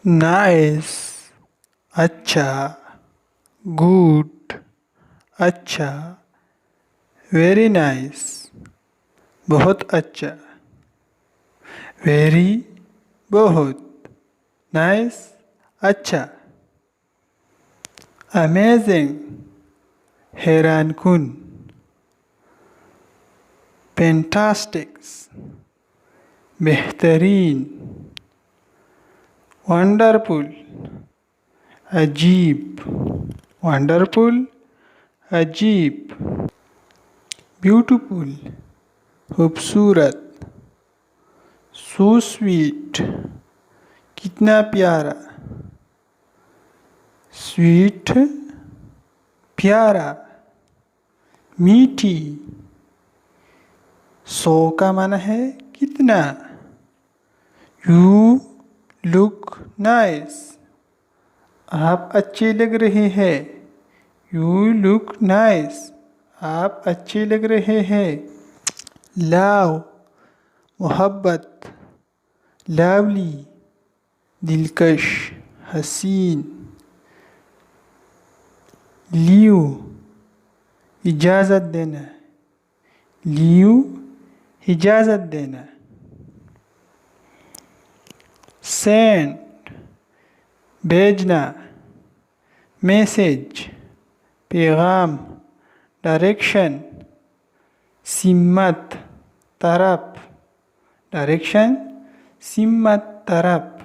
nice अच्छा, good अच्छा, very nice बहुत अच्छा, वेरी बहुत, नाइस अच्छा, अमेजिंग हैरान कुन, फैंटास्टिक्स बेहतरीन, वंडरफुल अजीब, वंडरफुल अजीब, ब्यूटीफुल खूबसूरत, सो स्वीट कितना प्यारा, स्वीट प्यारा, मीठी, सो का माना है कितना, यू लुक नाइस आप अच्छे लग रहे हैं, यू लुक नाइस आप अच्छे लग रहे हैं, लव मोहब्बत, लवली दिलकश हसीन, लीव इजाज़त देना, लीव इजाज़त देना, सेंड भेजना, मैसेज पैगाम, डायरेक्शन सिमत तरफ, डायरेक्शन सिमत तरफ,